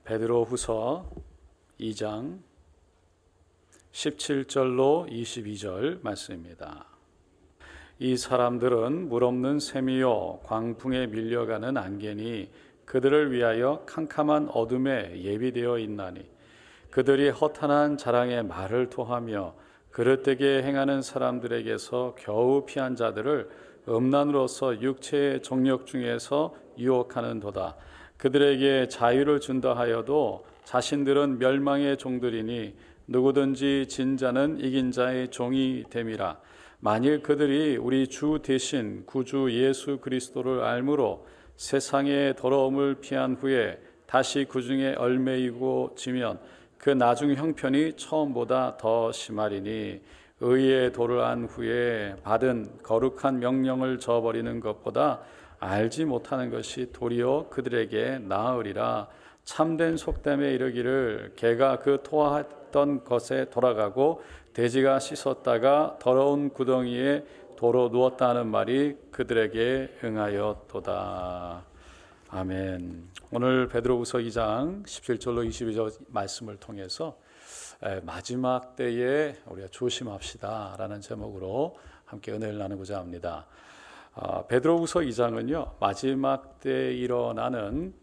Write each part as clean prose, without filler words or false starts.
베드로후서 2장 17절로 22절 말씀입니다. 이 사람들은 물없는 샘이요 광풍에 밀려가는 안개니 그들을 위하여 캄캄한 어둠에 예비되어 있나니 그들이 허탄한 자랑의 말을 토하며 그릇되게 행하는 사람들에게서 겨우 피한 자들을 음란으로서 육체의 정욕 중에서 유혹하는도다. 그들에게 자유를 준다 하여도 자신들은 멸망의 종들이니 누구든지 진 자는 이긴 자의 종이 됨이라. 만일 그들이 우리 주 대신 구주 예수 그리스도를 알므로 세상의 더러움을 피한 후에 다시 그 중에 얽매이고 지면 그 나중 형편이 처음보다 더 심하리니 의의 도를 안 후에 받은 거룩한 명령을 저버리는 것보다 알지 못하는 것이 도리어 그들에게 나으리라. 참된 속담에 이르기를 개가 그 토하던 것에 돌아가고 돼지가 씻었다가 더러운 구덩이에 도로 누웠다는 말이 그들에게 응하였도다. 아멘. 오늘 베드로후서 2장 17절로 22절 말씀을 통해서 마지막 때에 우리가 조심합시다 라는 제목으로 함께 은혜를 나누고자 합니다. 베드로후서 2장은요 마지막 때에 일어나는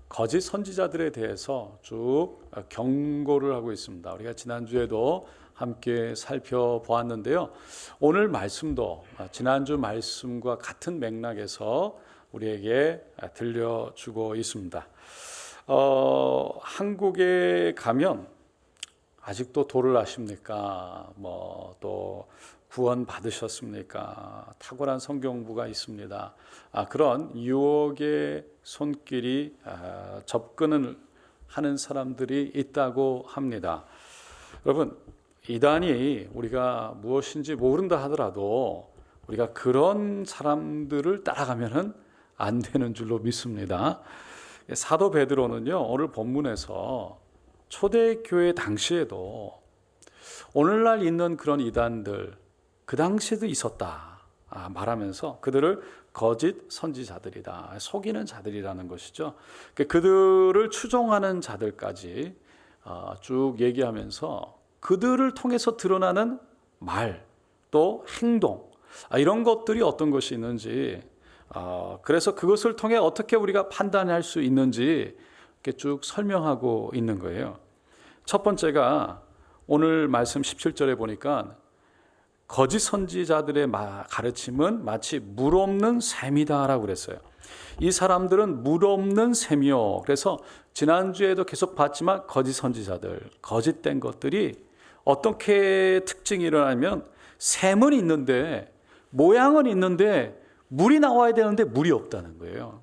거짓 선지자들에 대해서 쭉 경고를 하고 있습니다. 우리가 지난주에도 함께 살펴보았는데요, 오늘 말씀도 지난주 말씀과 같은 맥락에서 우리에게 들려주고 있습니다. 한국에 가면 아직도 도를 아십니까? 또 구원 받으셨습니까? 탁월한 성경부가 있습니다. 그런 유혹의 손길이 접근을 하는 사람들이 있다고 합니다. 여러분, 이단이 우리가 무엇인지 모른다 하더라도 우리가 그런 사람들을 따라가면은 안 되는 줄로 믿습니다. 사도 베드로는요, 오늘 본문에서 초대교회 당시에도 오늘날 있는 그런 이단들 그 당시에도 있었다 말하면서 그들을 거짓 선지자들이다, 속이는 자들이라는 것이죠. 그들을 추종하는 자들까지 쭉 얘기하면서 그들을 통해서 드러나는 말, 또 행동, 이런 것들이 어떤 것이 있는지, 그래서 그것을 통해 어떻게 우리가 판단할 수 있는지 이렇게 쭉 설명하고 있는 거예요. 첫 번째가 오늘 말씀 17절에 보니까 거짓 선지자들의 가르침은 마치 물 없는 샘이다라고 그랬어요. 이 사람들은 물 없는 샘이요. 그래서 지난주에도 계속 봤지만 거짓 선지자들, 거짓된 것들이 어떻게 특징이 일어나면 샘은 있는데, 모양은 있는데 물이 나와야 되는데 물이 없다는 거예요.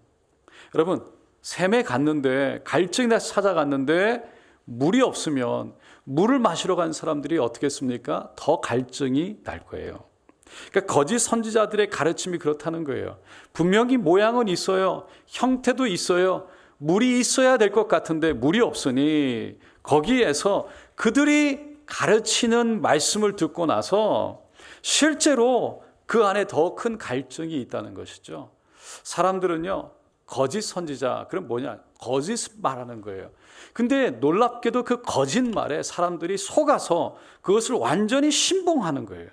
여러분, 샘에 갔는데, 갈증이 나서 찾아갔는데 물이 없으면 물을 마시러 간 사람들이 어떻게 했습니까? 더 갈증이 날 거예요. 그러니까 거짓 선지자들의 가르침이 그렇다는 거예요. 분명히 모양은 있어요. 형태도 있어요. 물이 있어야 될 것 같은데 물이 없으니 거기에서 그들이 가르치는 말씀을 듣고 나서 실제로 그 안에 더 큰 갈증이 있다는 것이죠. 사람들은요, 거짓 선지자, 그럼 뭐냐? 거짓 말하는 거예요. 근데 놀랍게도 그 거짓말에 사람들이 속아서 그것을 완전히 신봉하는 거예요.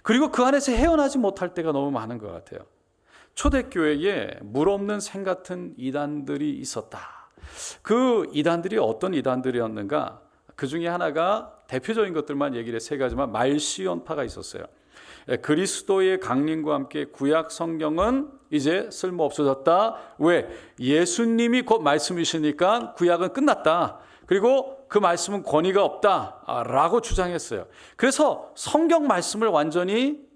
그리고 그 안에서 헤어나지 못할 때가 너무 많은 것 같아요. 초대교회에 물 없는 샘 같은 이단들이 있었다. 그 이단들이 어떤 이단들이었는가? 그 중에 하나가 대표적인 것들만 얘기를 해 세 가지만 말시온파가 있었어요. 그리스도의 강림과 함께 구약 성경은 이제 쓸모 없어졌다. 왜? 예수님이 곧 말씀이시니까 구약은 끝났다. 그리고 그 말씀은 권위가 없다 라고 주장했어요. 그래서 성경 말씀을 완전히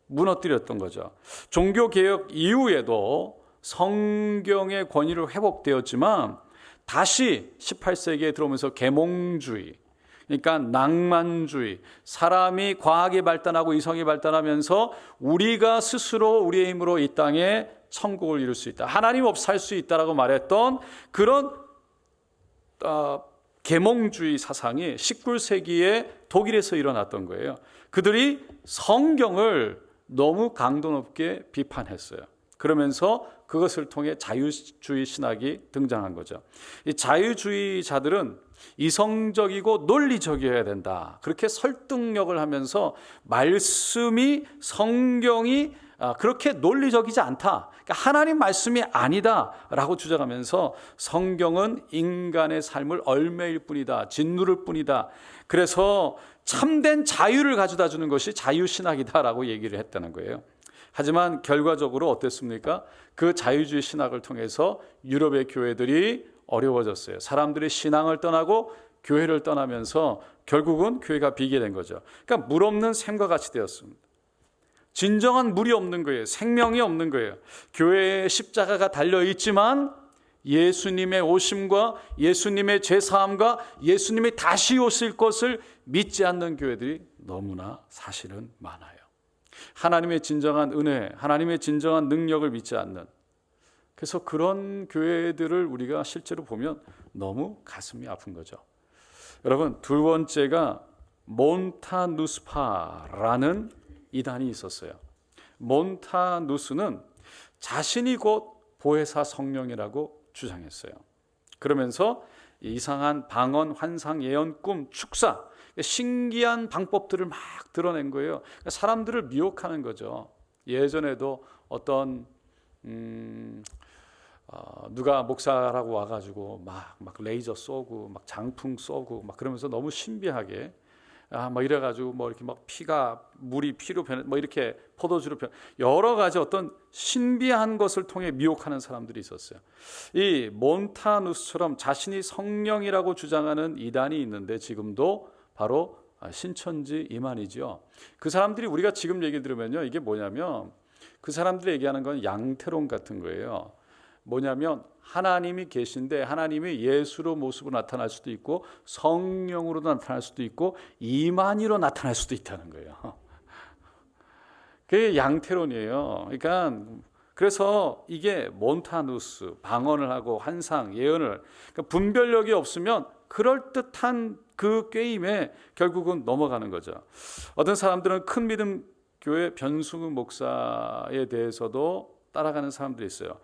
무너뜨렸던 거죠. 종교개혁 이후에도 성경의 권위를 회복되었지만 다시 18세기에 들어오면서 계몽주의, 그러니까 낭만주의, 사람이 과학이 발달하고 이성이 발달하면서 우리가 스스로 우리의 힘으로 이 땅에 천국을 이룰 수 있다, 하나님 없이 살 수 있다라고 말했던 그런 계몽주의 사상이 19세기에 독일에서 일어났던 거예요. 그들이 성경을 너무 강도 높게 비판했어요. 그러면서 그것을 통해 자유주의 신학이 등장한 거죠. 이 자유주의자들은 이성적이고 논리적이어야 된다. 그렇게 설득력을 하면서 말씀이 성경이 그렇게 논리적이지 않다. 그러니까 하나님 말씀이 아니다라고 주장하면서 성경은 인간의 삶을 얽매일 뿐이다. 짓누를 뿐이다. 그래서 참된 자유를 가져다 주는 것이 자유신학이다라고 얘기를 했다는 거예요. 하지만 결과적으로 어땠습니까? 그 자유주의 신학을 통해서 유럽의 교회들이 어려워졌어요. 사람들이 신앙을 떠나고 교회를 떠나면서 결국은 교회가 비게 된 거죠. 그러니까 물 없는 샘과 같이 되었습니다. 진정한 물이 없는 거예요. 생명이 없는 거예요. 교회에 십자가가 달려있지만 예수님의 오심과 예수님의 죄사함과 예수님이 다시 오실 것을 믿지 않는 교회들이 너무나 사실은 많아요. 하나님의 진정한 은혜, 하나님의 진정한 능력을 믿지 않는, 그래서 그런 교회들을 우리가 실제로 보면 너무 가슴이 아픈 거죠. 여러분, 두 번째가 몬타누스파라는 이단이 있었어요. 몬타누스는 자신이 곧 보혜사 성령이라고 주장했어요. 그러면서 이상한 방언, 환상, 예언, 꿈, 축사, 신기한 방법들을 막 드러낸 거예요. 사람들을 미혹하는 거죠. 예전에도 어떤 누가 목사라고 와가지고 막 레이저 쏘고 막 장풍 쏘고 막 그러면서 너무 신비하게 막 이래가지고 뭐 이렇게 막 물이 피로 변해 뭐 이렇게 포도주로 변, 여러 가지 어떤 신비한 것을 통해 미혹하는 사람들이 있었어요. 이 몬타누스처럼 자신이 성령이라고 주장하는 이단이 있는데 지금도 바로 신천지 이만이죠. 그 사람들이 우리가 지금 얘기 들으면요, 이게 뭐냐면 그 사람들이 얘기하는 건 양태론 같은 거예요. 뭐냐면 하나님이 계신데 하나님이 예수로 모습으로 나타날 수도 있고 성령으로 나타날 수도 있고 이만희로 나타날 수도 있다는 거예요. 그게 양태론이에요. 그러니까 그래서 이게 몬타누스, 방언을 하고 환상, 예언을, 그러니까 분별력이 없으면 그럴듯한 그 게임에 결국은 넘어가는 거죠. 어떤 사람들은 큰 믿음 교회 변승우 목사에 대해서도 따라가는 사람들이 있어요.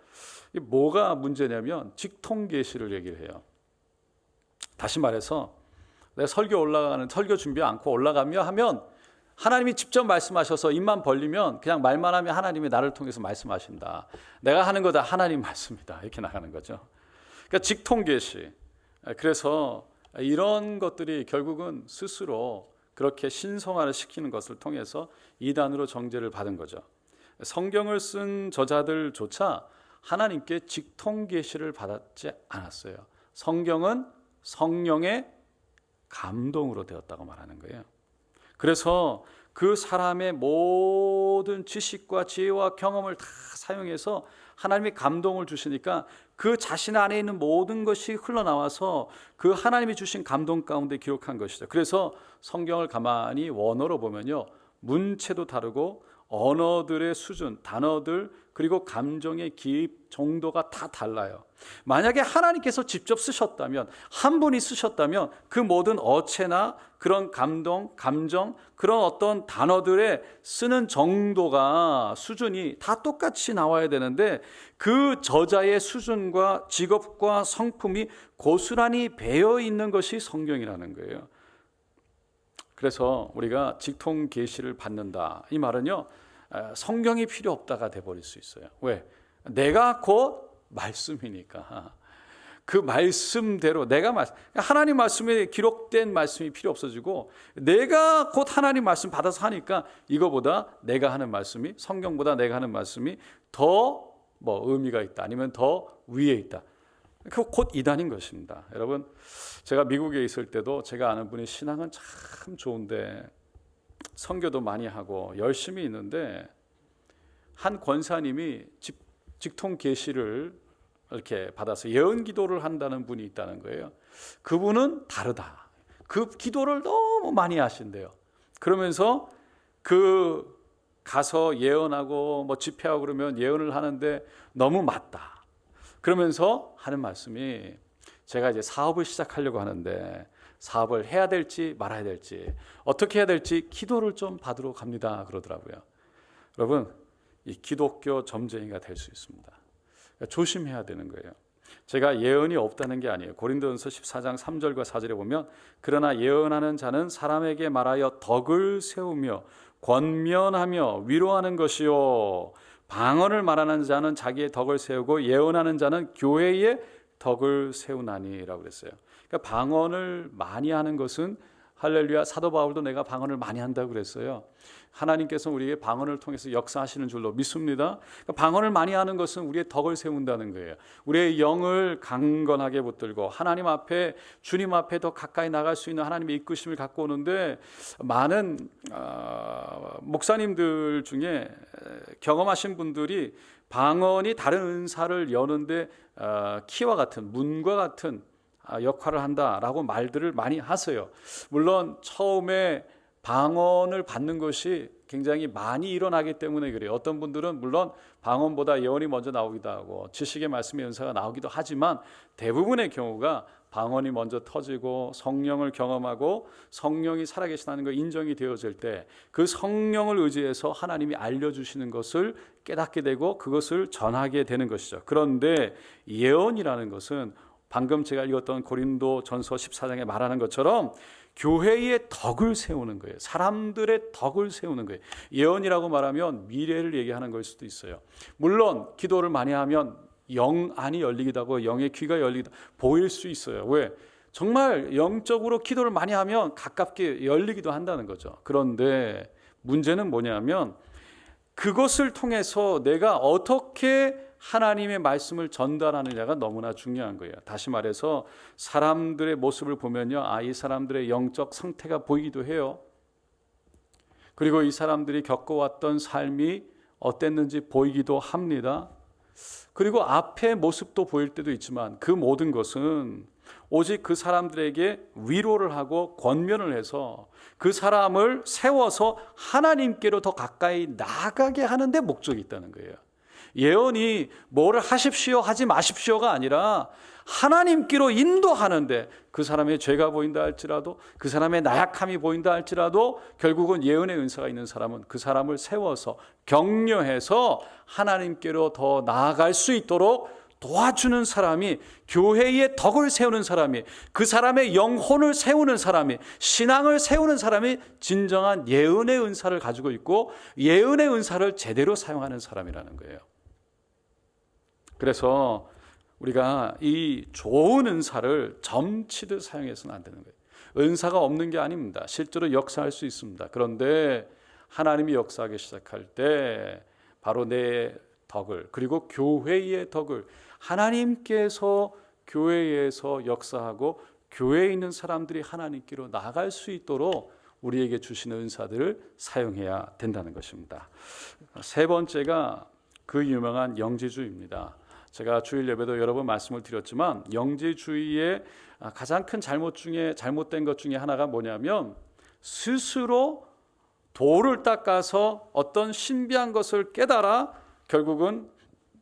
뭐가 문제냐면 직통계시를 얘기를 해요. 다시 말해서 내가 설교 준비 않고 올라가며 하면 하나님이 직접 말씀하셔서 입만 벌리면 그냥 말만 하면 하나님이 나를 통해서 말씀하신다. 내가 하는 거 다 하나님 말씀이다. 이렇게 나가는 거죠. 그러니까 직통계시. 그래서 이런 것들이 결국은 스스로 그렇게 신성화를 시키는 것을 통해서 이단으로 정죄를 받은 거죠. 성경을 쓴 저자들조차 하나님께 직통계시를 받았지 않았어요. 성경은 성령의 감동으로 되었다고 말하는 거예요. 그래서 그 사람의 모든 지식과 지혜와 경험을 다 사용해서 하나님이 감동을 주시니까 그 자신 안에 있는 모든 것이 흘러나와서 그 하나님이 주신 감동 가운데 기록한 것이죠. 그래서 성경을 가만히 원어로 보면요, 문체도 다르고 언어들의 수준, 단어들, 그리고 감정의 기입 정도가 다 달라요. 만약에 하나님께서 직접 쓰셨다면, 한 분이 쓰셨다면 그 모든 어체나 그런 감동, 감정, 그런 어떤 단어들의 쓰는 정도가, 수준이 다 똑같이 나와야 되는데 그 저자의 수준과 직업과 성품이 고스란히 배어 있는 것이 성경이라는 거예요. 그래서 우리가 직통 계시를 받는다, 이 말은요, 성경이 필요 없다가 돼버릴 수 있어요. 왜? 내가 곧 말씀이니까. 그 말씀대로 하나님 말씀에 기록된 말씀이 필요 없어지고 내가 곧 하나님 말씀 받아서 하니까 이거보다 내가 하는 말씀이, 성경보다 내가 하는 말씀이 더 의미가 있다, 아니면 더 위에 있다. 그 곧 이단인 것입니다. 여러분, 제가 미국에 있을 때도 제가 아는 분이 신앙은 참 좋은데 선교도 많이 하고 열심히 있는데 한 권사님이 직통 계시를 이렇게 받아서 예언 기도를 한다는 분이 있다는 거예요. 그분은 다르다. 그 기도를 너무 많이 하신대요. 그러면서 그 가서 예언하고 집회하고 그러면 예언을 하는데 너무 맞다. 그러면서 하는 말씀이, 제가 이제 사업을 시작하려고 하는데 사업을 해야 될지 말아야 될지, 어떻게 해야 될지 기도를 좀 받으러 갑니다, 그러더라고요. 여러분, 이 기독교 점쟁이가 될 수 있습니다. 조심해야 되는 거예요. 제가 예언이 없다는 게 아니에요. 고린도전서 14장 3절과 4절에 보면 그러나 예언하는 자는 사람에게 말하여 덕을 세우며 권면하며 위로하는 것이요 방언을 말하는 자는 자기의 덕을 세우고 예언하는 자는 교회의 덕을 세우나니라고 그랬어요. 그러니까 방언을 많이 하는 것은 할렐루야, 사도 바울도 내가 방언을 많이 한다고 그랬어요. 하나님께서 우리에게 방언을 통해서 역사하시는 줄로 믿습니다. 그러니까 방언을 많이 하는 것은 우리의 덕을 세운다는 거예요. 우리의 영을 강건하게 붙들고 하나님 앞에, 주님 앞에 더 가까이 나갈 수 있는 하나님의 이끄심을 갖고 오는데, 많은 목사님들 중에 경험하신 분들이 방언이 다른 은사를 여는데 키와 같은, 문과 같은 역할을 한다라고 말들을 많이 하세요. 물론 처음에 방언을 받는 것이 굉장히 많이 일어나기 때문에 그래요. 어떤 분들은 물론 방언보다 예언이 먼저 나오기도 하고 지식의 말씀의 은사가 나오기도 하지만 대부분의 경우가 방언이 먼저 터지고 성령을 경험하고 성령이 살아계시다는 걸 인정이 되어질 때 그 성령을 의지해서 하나님이 알려주시는 것을 깨닫게 되고 그것을 전하게 되는 것이죠. 그런데 예언이라는 것은 방금 제가 읽었던 고린도 전서 14장에 말하는 것처럼 교회의 덕을 세우는 거예요. 사람들의 덕을 세우는 거예요. 예언이라고 말하면 미래를 얘기하는 걸 수도 있어요. 물론 기도를 많이 하면 영 안이 열리기도 하고 영의 귀가 열리기도 보일 수 있어요. 왜? 정말 영적으로 기도를 많이 하면 가깝게 열리기도 한다는 거죠. 그런데 문제는 뭐냐면 그것을 통해서 내가 어떻게 하나님의 말씀을 전달하느냐가 너무나 중요한 거예요. 다시 말해서 사람들의 모습을 보면요, 이 사람들의 영적 상태가 보이기도 해요. 그리고 이 사람들이 겪어왔던 삶이 어땠는지 보이기도 합니다. 그리고 앞의 모습도 보일 때도 있지만 그 모든 것은 오직 그 사람들에게 위로를 하고 권면을 해서 그 사람을 세워서 하나님께로 더 가까이 나가게 하는 데 목적이 있다는 거예요. 예언이 뭐를 하십시오 하지 마십시오가 아니라 하나님께로 인도하는데 그 사람의 죄가 보인다 할지라도 그 사람의 나약함이 보인다 할지라도 결국은 예언의 은사가 있는 사람은 그 사람을 세워서 격려해서 하나님께로 더 나아갈 수 있도록 도와주는 사람이, 교회의 덕을 세우는 사람이, 그 사람의 영혼을 세우는 사람이, 신앙을 세우는 사람이 진정한 예언의 은사를 가지고 있고 예언의 은사를 제대로 사용하는 사람이라는 거예요. 그래서 우리가 이 좋은 은사를 점치듯 사용해서는 안 되는 거예요. 은사가 없는 게 아닙니다. 실제로 역사할 수 있습니다. 그런데 하나님이 역사하기 시작할 때 바로 내 덕을, 그리고 교회의 덕을, 하나님께서 교회에서 역사하고 교회에 있는 사람들이 하나님께로 나아갈 수 있도록 우리에게 주시는 은사들을 사용해야 된다는 것입니다. 세 번째가 그 유명한 영지주의입니다. 제가 주일 예배도 여러 번 말씀을 드렸지만 영지주의의 가장 큰 잘못된 것 중에 하나가 뭐냐면 스스로 도를 닦아서 어떤 신비한 것을 깨달아 결국은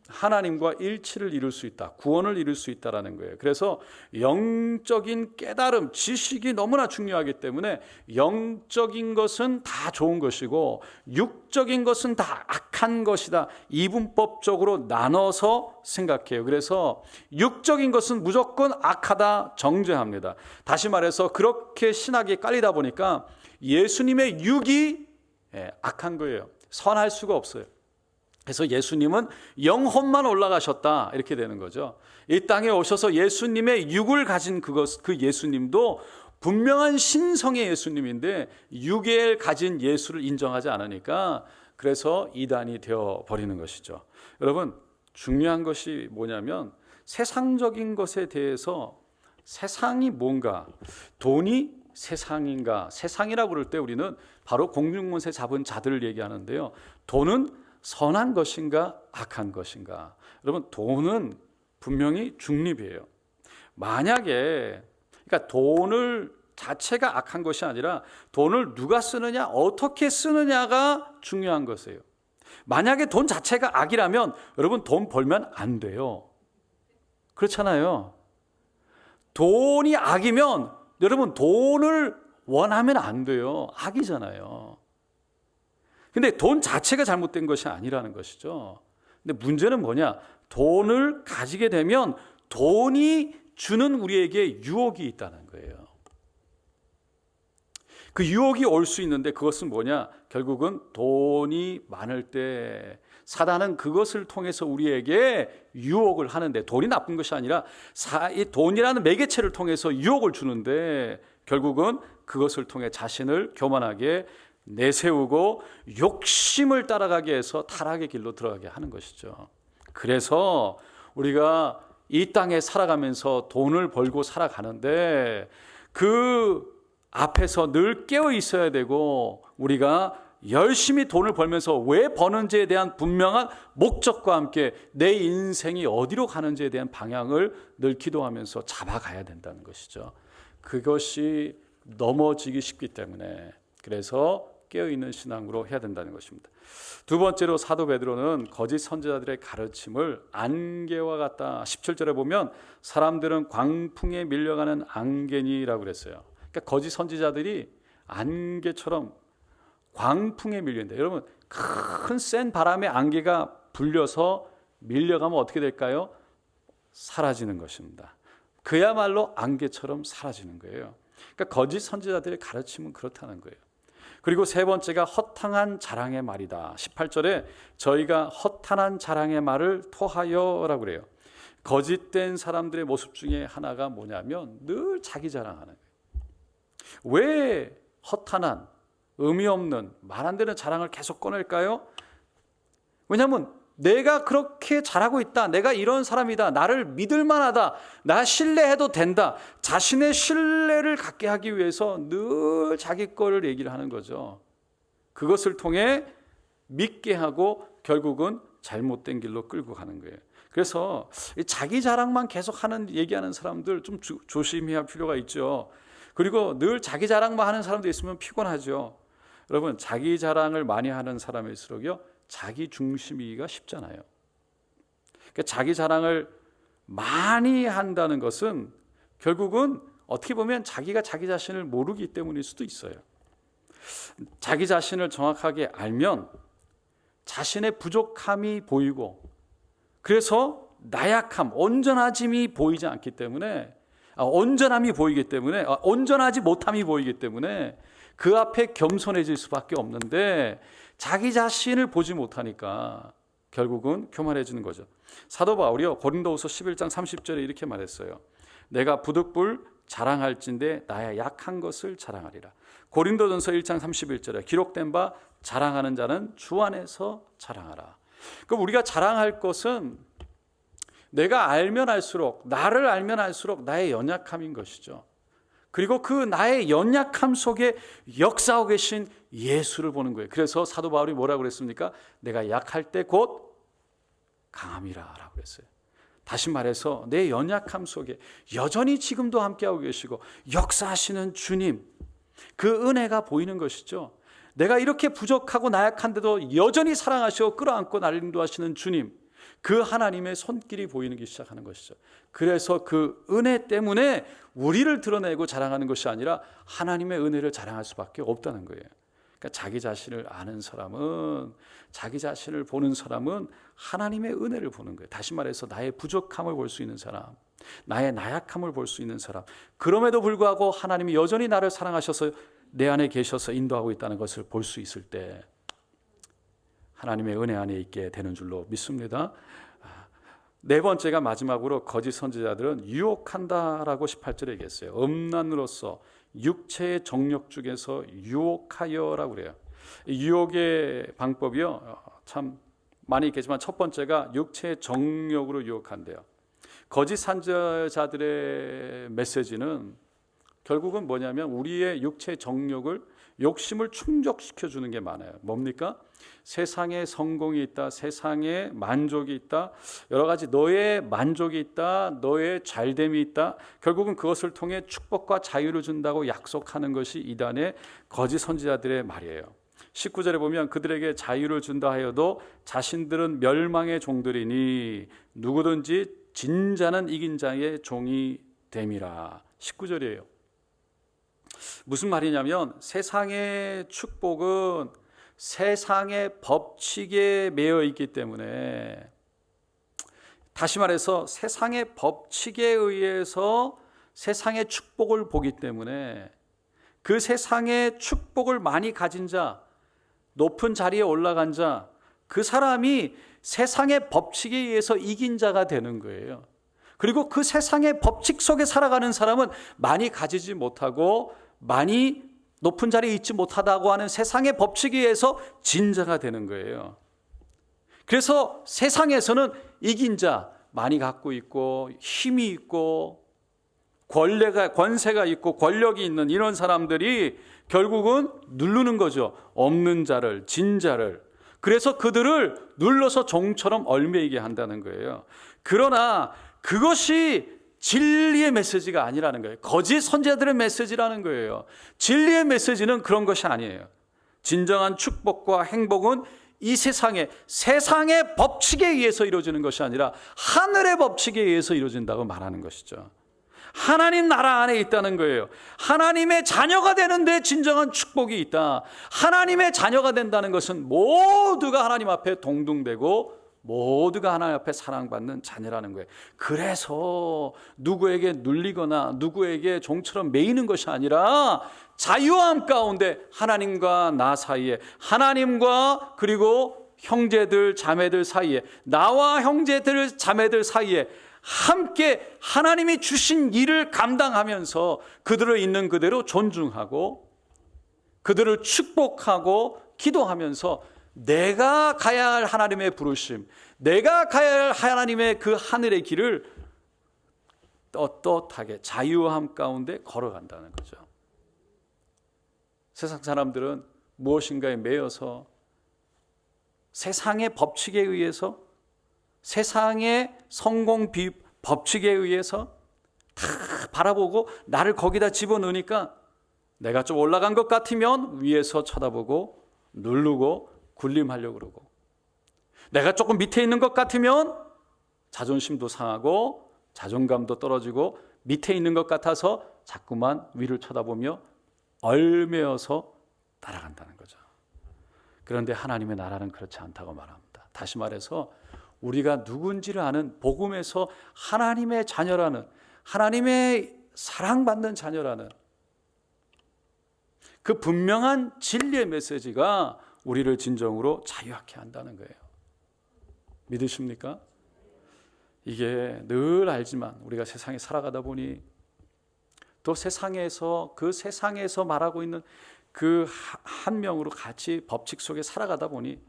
하나님과 일치를 이룰 수 있다, 구원을 이룰 수 있다라는 거예요. 그래서 영적인 깨달음, 지식이 너무나 중요하기 때문에 영적인 것은 다 좋은 것이고 육적인 것은 다 악한 것이다, 이분법적으로 나눠서 생각해요. 그래서 육적인 것은 무조건 악하다 정죄합니다. 다시 말해서 그렇게 신학이 깔리다 보니까 예수님의 육이 악한 거예요. 선할 수가 없어요. 그래서 예수님은 영혼만 올라가셨다 이렇게 되는 거죠. 이 땅에 오셔서 예수님의 육을 가진 그 예수님도 분명한 신성의 예수님인데 육을 가진 예수를 인정하지 않으니까 그래서 이단이 되어버리는 것이죠. 여러분, 중요한 것이 뭐냐면 세상적인 것에 대해서 세상이 뭔가, 돈이 세상인가, 세상이라고 그럴 때 우리는 바로 공중문세 잡은 자들을 얘기하는데요. 돈은 선한 것인가 악한 것인가? 여러분, 돈은 분명히 중립이에요. 만약에 그러니까 돈을 자체가 악한 것이 아니라 돈을 누가 쓰느냐, 어떻게 쓰느냐가 중요한 것이에요. 만약에 돈 자체가 악이라면 여러분 돈 벌면 안 돼요. 그렇잖아요. 돈이 악이면 여러분 돈을 원하면 안 돼요. 악이잖아요. 근데 돈 자체가 잘못된 것이 아니라는 것이죠. 근데 문제는 뭐냐? 돈을 가지게 되면 돈이 주는 우리에게 유혹이 있다는 거예요. 그 유혹이 올 수 있는데 그것은 뭐냐? 결국은 돈이 많을 때 사단은 그것을 통해서 우리에게 유혹을 하는데, 돈이 나쁜 것이 아니라 이 돈이라는 매개체를 통해서 유혹을 주는데 결국은 그것을 통해 자신을 교만하게 내세우고 욕심을 따라가게 해서 타락의 길로 들어가게 하는 것이죠. 그래서 우리가 이 땅에 살아가면서 돈을 벌고 살아가는데 그 앞에서 늘 깨어 있어야 되고, 우리가 열심히 돈을 벌면서 왜 버는지에 대한 분명한 목적과 함께 내 인생이 어디로 가는지에 대한 방향을 늘 기도하면서 잡아가야 된다는 것이죠. 그것이 넘어지기 쉽기 때문에, 그래서 깨어있는 신앙으로 해야 된다는 것입니다. 두 번째로 사도 베드로는 거짓 선지자들의 가르침을 안개와 같다. 17절에 보면 사람들은 광풍에 밀려가는 안개니라고 그랬어요. 그러니까 거짓 선지자들이 안개처럼 광풍에 밀린다. 여러분, 큰 센 바람에 안개가 불려서 밀려가면 어떻게 될까요? 사라지는 것입니다. 그야말로 안개처럼 사라지는 거예요. 그러니까 거짓 선지자들의 가르침은 그렇다는 거예요. 그리고 세 번째가 허탕한 자랑의 말이다. 18절에 저희가 허탄한 자랑의 말을 토하여라고 그래요. 거짓된 사람들의 모습 중에 하나가 뭐냐면 늘 자기 자랑하는 거예요. 왜 허탄한, 의미 없는, 말 안 되는 자랑을 계속 꺼낼까요? 왜냐하면 내가 그렇게 잘하고 있다, 내가 이런 사람이다, 나를 믿을 만하다, 나 신뢰해도 된다, 자신의 신뢰를 갖게 하기 위해서 늘 자기 거를 얘기를 하는 거죠. 그것을 통해 믿게 하고 결국은 잘못된 길로 끌고 가는 거예요. 그래서 자기 자랑만 계속 얘기하는 사람들 좀 조심해야 할 필요가 있죠. 그리고 늘 자기 자랑만 하는 사람도 있으면 피곤하죠. 여러분, 자기 자랑을 많이 하는 사람일수록요, 자기 중심이기가 쉽잖아요. 그러니까 자기 자랑을 많이 한다는 것은 결국은 어떻게 보면 자기가 자기 자신을 모르기 때문일 수도 있어요. 자기 자신을 정확하게 알면 자신의 부족함이 보이고, 그래서 나약함, 온전함이 보이지 않기 때문에, 온전함이 보이기 때문에, 온전하지 못함이 보이기 때문에 그 앞에 겸손해질 수밖에 없는데, 자기 자신을 보지 못하니까 결국은 교만해지는 거죠. 사도 바울이요, 고린도후서 11장 30절에 이렇게 말했어요. 내가 부득불 자랑할진대 나의 약한 것을 자랑하리라. 고린도전서 1장 31절에 기록된 바 자랑하는 자는 주 안에서 자랑하라. 그럼 우리가 자랑할 것은 내가 알면 알수록, 나를 알면 알수록 나의 연약함인 것이죠. 그리고 그 나의 연약함 속에 역사하고 계신 예수를 보는 거예요. 그래서 사도 바울이 뭐라고 그랬습니까? 내가 약할 때 곧 강함이라 라고 그랬어요. 다시 말해서 내 연약함 속에 여전히 지금도 함께하고 계시고 역사하시는 주님, 그 은혜가 보이는 것이죠. 내가 이렇게 부족하고 나약한데도 여전히 사랑하시고 끌어안고 나를 인도하시는 주님, 그 하나님의 손길이 보이기 시작하는 것이죠. 그래서 그 은혜 때문에 우리를 드러내고 자랑하는 것이 아니라 하나님의 은혜를 자랑할 수밖에 없다는 거예요. 그러니까 자기 자신을 아는 사람은, 자기 자신을 보는 사람은 하나님의 은혜를 보는 거예요. 다시 말해서 나의 부족함을 볼 수 있는 사람, 나의 나약함을 볼 수 있는 사람, 그럼에도 불구하고 하나님이 여전히 나를 사랑하셔서 내 안에 계셔서 인도하고 있다는 것을 볼 수 있을 때 하나님의 은혜 안에 있게 되는 줄로 믿습니다. 네 번째가 마지막으로 거짓 선지자들은 유혹한다라고 18절에 얘기했어요. 음란으로서 육체의 정욕 중에서 유혹하여라고 그래요. 유혹의 방법이요, 참 많이 있겠지만 첫 번째가 육체의 정욕으로 유혹한대요. 거짓 선지자들의 메시지는 결국은 뭐냐면 우리의 육체의 정욕을, 욕심을 충족시켜 주는 게 많아요. 뭡니까? 세상에 성공이 있다, 세상에 만족이 있다, 여러 가지 너의 만족이 있다, 너의 잘됨이 있다, 결국은 그것을 통해 축복과 자유를 준다고 약속하는 것이 이단의 거짓 선지자들의 말이에요. 19절에 보면 그들에게 자유를 준다 하여도 자신들은 멸망의 종들이니 누구든지 진자는 이긴 자의 종이 됨이라. 19절이에요. 무슨 말이냐면 세상의 축복은 세상의 법칙에 매여 있기 때문에 다시 말해서 세상의 법칙에 의해서 세상의 축복을 보기 때문에 그 세상의 축복을 많이 가진 자, 높은 자리에 올라간 자, 그 사람이 세상의 법칙에 의해서 이긴 자가 되는 거예요. 그리고 그 세상의 법칙 속에 살아가는 사람은 많이 가지지 못하고 많이 높은 자리에 있지 못하다고 하는 세상의 법칙에 의해서 진 자가 되는 거예요. 그래서 세상에서는 이긴 자, 많이 갖고 있고 힘이 있고 권세가 있고 권력이 있는 이런 사람들이 결국은 누르는 거죠. 없는 자를, 진 자를. 그래서 그들을 눌러서 종처럼 얽매이게 한다는 거예요. 그러나 그것이 진리의 메시지가 아니라는 거예요. 거짓 선지자들의 메시지라는 거예요. 진리의 메시지는 그런 것이 아니에요. 진정한 축복과 행복은 이 세상의 법칙에 의해서 이루어지는 것이 아니라 하늘의 법칙에 의해서 이루어진다고 말하는 것이죠. 하나님 나라 안에 있다는 거예요. 하나님의 자녀가 되는데 진정한 축복이 있다. 하나님의 자녀가 된다는 것은 모두가 하나님 앞에 동등되고 모두가 하나님 앞에 사랑받는 자녀라는 거예요. 그래서 누구에게 눌리거나 누구에게 종처럼 매이는 것이 아니라 자유함 가운데 하나님과 나 사이에, 하나님과 그리고 형제들 자매들 사이에, 나와 형제들 자매들 사이에 함께 하나님이 주신 일을 감당하면서 그들을 있는 그대로 존중하고 그들을 축복하고 기도하면서 내가 가야 할 하나님의 부르심, 내가 가야 할 하나님의 그 하늘의 길을 떳떳하게 자유함 가운데 걸어간다는 거죠. 세상 사람들은 무엇인가에 매여서 세상의 법칙에 의해서, 세상의 성공 법칙에 의해서 다 바라보고 나를 거기다 집어넣으니까 내가 좀 올라간 것 같으면 위에서 쳐다보고 누르고 군림하려고 그러고, 내가 조금 밑에 있는 것 같으면 자존심도 상하고 자존감도 떨어지고 밑에 있는 것 같아서 자꾸만 위를 쳐다보며 얽매여서 따라간다는 거죠. 그런데 하나님의 나라는 그렇지 않다고 말합니다. 다시 말해서 우리가 누군지를 아는 복음에서 하나님의 자녀라는, 하나님의 사랑받는 자녀라는 그 분명한 진리의 메시지가 우리를 진정으로 자유하게 한다는 거예요. 믿으십니까? 이게 늘 알지만 우리가 세상에 살아가다 보니 또 세상에서 그 세상에서 말하고 있는 그 한 명으로 같이 법칙 속에 살아가다 보니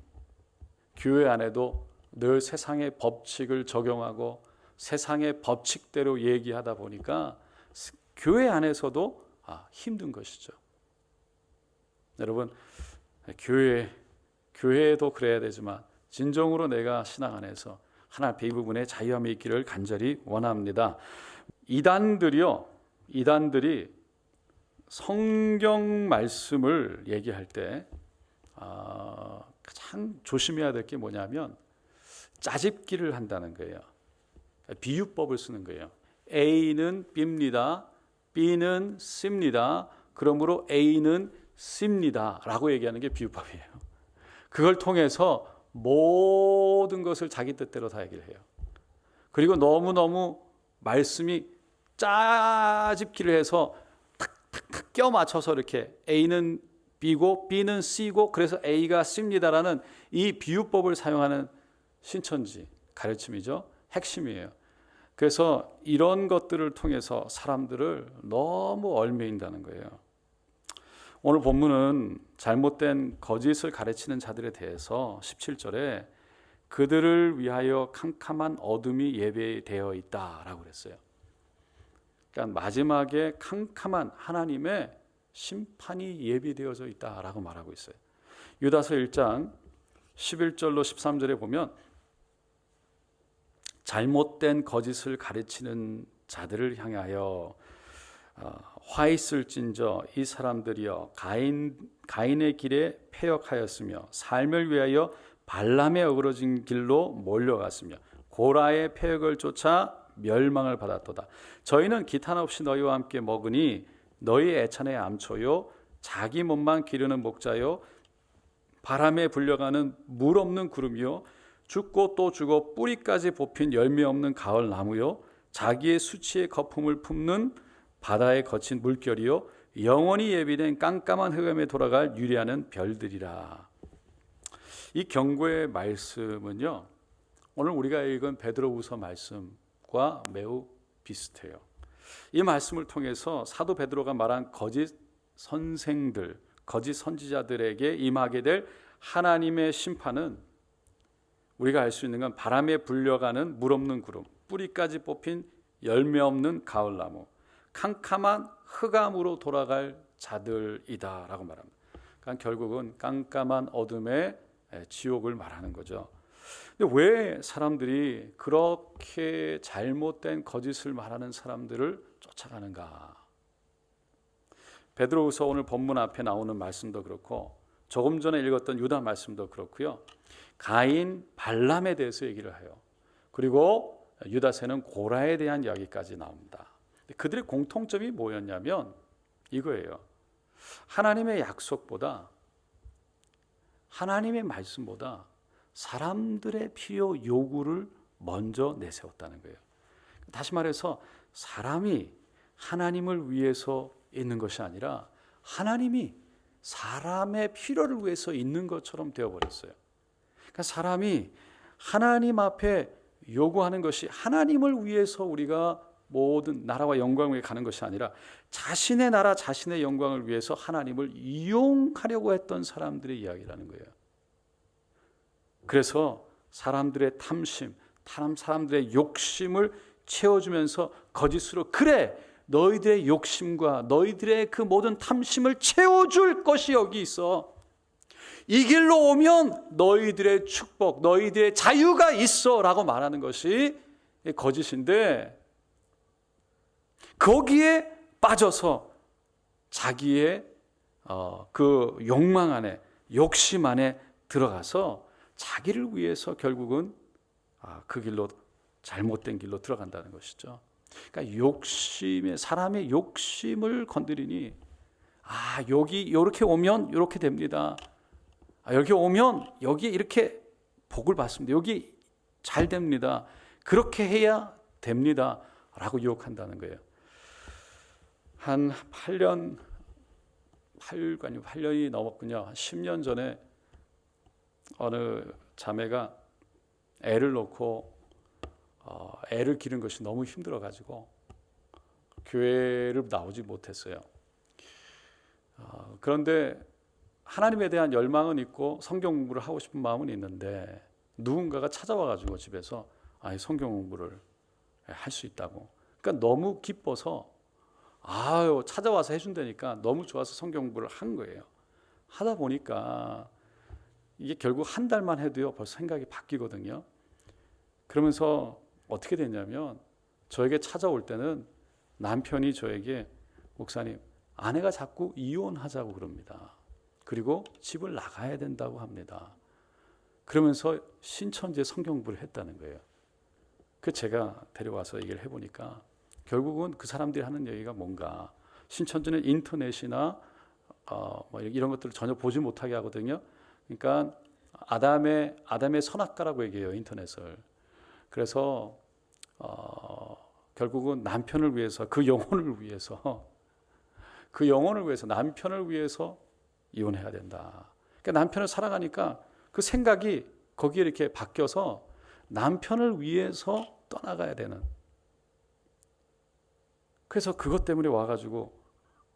교회 안에도 늘 세상의 법칙을 적용하고 세상의 법칙대로 얘기하다 보니까 교회 안에서도 힘든 것이죠. 여러분, 교회도 그래야 되지만 진정으로 내가 신앙 안에서 하나님 앞에 이 부분에 자유함이 있기를 간절히 원합니다. 이단들이 성경 말씀을 얘기할 때 가장 조심해야 될 게 뭐냐면 짜집기를 한다는 거예요. 비유법을 쓰는 거예요. A는 B입니다. B는 C입니다. 그러므로 A는 C입니다. 라고 얘기하는 게 비유법이에요. 그걸 통해서 모든 것을 자기 뜻대로 다 얘기를 해요. 그리고 너무너무 말씀이 짜집기를 해서 탁탁탁 껴 맞춰서 이렇게 A는 B고 B는 C고 그래서 A가 C입니다라는 이 비유법을 사용하는 신천지 가르침이죠. 핵심이에요. 그래서 이런 것들을 통해서 사람들을 너무 얽매인다는 거예요. 오늘 본문은 잘못된 거짓을 가르치는 자들에 대해서 17절에 그들을 위하여 캄캄한 어둠이 예배되어 있다라고 그랬어요. 그러니까 마지막에 캄캄한 하나님의 심판이 예비되어져 있다라고 말하고 있어요. 유다서 1장 11절로 13절에 보면 잘못된 거짓을 가르치는 자들을 향하여 화 있을진저 이 사람들이여 가인의 길에 패역하였으며 삶을 위하여 발람의 어그러진 길로 몰려갔으며 고라의 패역을 쫓아 멸망을 받았도다. 저희는 기탄 없이 너희와 함께 먹으니 너희 애찬의 암초요 자기 몸만 기르는 목자요 바람에 불려가는 물 없는 구름이요 죽고 또 죽어 뿌리까지 뽑힌 열매 없는 가을 나무요 자기의 수치의 거품을 품는 바다에 거친 물결이요 영원히 예비된 깜깜한 흑암에 돌아갈 유리하는 별들이라. 이 경고의 말씀은요, 오늘 우리가 읽은 베드로후서 말씀과 매우 비슷해요. 이 말씀을 통해서 사도 베드로가 말한 거짓 선생들, 거짓 선지자들에게 임하게 될 하나님의 심판은 우리가 알 수 있는 건 바람에 불려가는 물 없는 구름, 뿌리까지 뽑힌 열매 없는 가을나무, 캄캄한 흑암으로 돌아갈 자들이다라고 말합니다. 그러니까 결국은 깜깜한 어둠의 지옥을 말하는 거죠. 근데 왜 사람들이 그렇게 잘못된 거짓을 말하는 사람들을 쫓아가는가? 베드로후서 오늘 본문 앞에 나오는 말씀도 그렇고 조금 전에 읽었던 유다 말씀도 그렇고요. 가인, 발람에 대해서 얘기를 해요. 그리고 유다서는 고라에 대한 이야기까지 나옵니다. 그들의 공통점이 뭐였냐면 이거예요. 하나님의 약속보다, 하나님의 말씀보다 사람들의 필요 요구를 먼저 내세웠다는 거예요. 다시 말해서 사람이 하나님을 위해서 있는 것이 아니라 하나님이 사람의 필요를 위해서 있는 것처럼 되어버렸어요. 그러니까 사람이 하나님 앞에 요구하는 것이 하나님을 위해서 우리가 모든 나라와 영광을 위해 가는 것이 아니라 자신의 나라, 자신의 영광을 위해서 하나님을 이용하려고 했던 사람들의 이야기라는 거예요. 그래서 사람들의 탐심, 사람들의 욕심을 채워주면서 거짓으로 그래 너희들의 욕심과 너희들의 그 모든 탐심을 채워줄 것이 여기 있어. 이 길로 오면 너희들의 축복, 너희들의 자유가 있어 라고 말하는 것이 거짓인데 거기에 빠져서 자기의 그 욕망 안에, 욕심 안에 들어가서 자기를 위해서 결국은 그 길로, 잘못된 길로 들어간다는 것이죠. 그러니까 욕심에, 사람의 욕심을 건드리니 여기 이렇게 오면 이렇게 됩니다. 여기 오면 여기 이렇게 복을 받습니다. 여기 잘 됩니다. 그렇게 해야 됩니다. 라고 유혹한다는 거예요. 한 8년이 넘었군요. 한 10년 전에 어느 자매가 애를 놓고 애를 기른 것이 너무 힘들어가지고 교회를 나오지 못했어요. 그런데 하나님에 대한 열망은 있고 성경 공부를 하고 싶은 마음은 있는데 누군가가 찾아와가지고 집에서 성경 공부를 할 수 있다고. 그러니까 너무 기뻐서 찾아와서 해준다니까 너무 좋아서 성경 공부를 한 거예요. 하다 보니까 이게 결국 한 달만 해도요 벌써 생각이 바뀌거든요. 그러면서 어떻게 됐냐면 저에게 찾아올 때는 남편이 저에게 목사님, 아내가 자꾸 이혼하자고 그럽니다. 그리고 집을 나가야 된다고 합니다. 그러면서 신천지에 성경 공부를 했다는 거예요. 그 제가 데려와서 얘기를 해보니까 결국은 그 사람들이 하는 얘기가 뭔가, 신천지는 인터넷이나 이런 것들을 전혀 보지 못하게 하거든요. 그러니까 아담의 선악과라고 얘기해요, 인터넷을. 그래서 결국은 남편을 위해서, 그 영혼을 위해서 남편을 위해서 이혼해야 된다. 그러니까 남편을 사랑하니까 그 생각이 거기에 이렇게 바뀌어서 남편을 위해서 떠나가야 되는. 그래서 그것 때문에 와가지고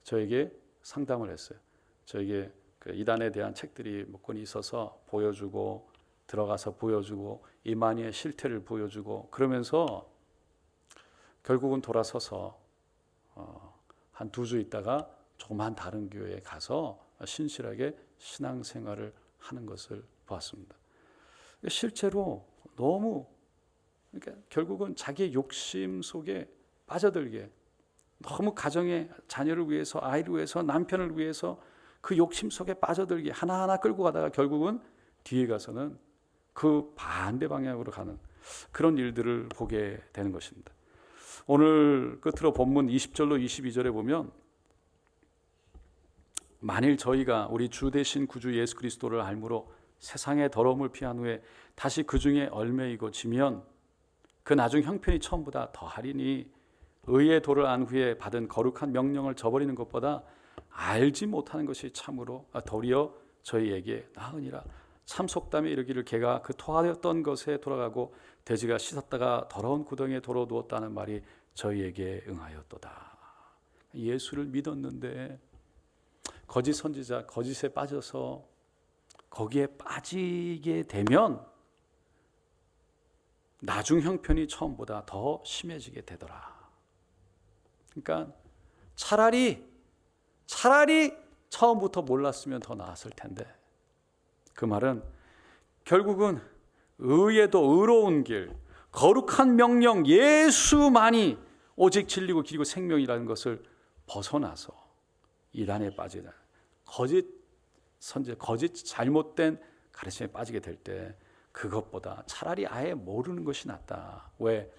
저에게 상담을 했어요. 저에게 그 이단에 대한 책들이 몇 권이 있어서 보여주고, 들어가서 보여주고, 이만희의 실태를 보여주고, 그러면서 결국은 돌아서서 한 2주 있다가 조그만 다른 교회에 가서 신실하게 신앙생활을 하는 것을 보았습니다. 실제로 너무, 그러니까 결국은 자기의 욕심 속에 빠져들게, 너무 가정의 자녀를 위해서, 아이를 위해서, 남편을 위해서 그 욕심 속에 빠져들게 하나하나 끌고 가다가 결국은 뒤에 가서는 그 반대 방향으로 가는 그런 일들을 보게 되는 것입니다. 오늘 끝으로 본문 20절로 22절에 보면, 만일 저희가 우리 주 되신 구주 예수 그리스도를 알므로 세상의 더러움을 피한 후에 다시 그 중에 얽매이고 지면 그 나중 형편이 처음보다 더하리니 의의 도를 안 후에 받은 거룩한 명령을 저버리는 것보다 알지 못하는 것이 참으로 도리어 저희에게 나으니라. 참 속담에 이르기를 개가 그 토하였던 것에 돌아가고 돼지가 씻었다가 더러운 구덩이에 도로 누웠다는 말이 저희에게 응하였도다. 예수를 믿었는데 거짓 선지자, 거짓에 빠져서 거기에 빠지게 되면 나중 형편이 처음보다 더 심해지게 되더라. 그러니까 차라리 처음부터 몰랐으면 더 나았을 텐데, 그 말은 결국은 의에도 의로운 길, 거룩한 명령 예수만이 오직 진리고 길이고 생명이라는 것을 벗어나서 이단에 빠지다, 거짓 선지, 거짓 잘못된 가르침에 빠지게 될 때 그것보다 차라리 아예 모르는 것이 낫다. 왜?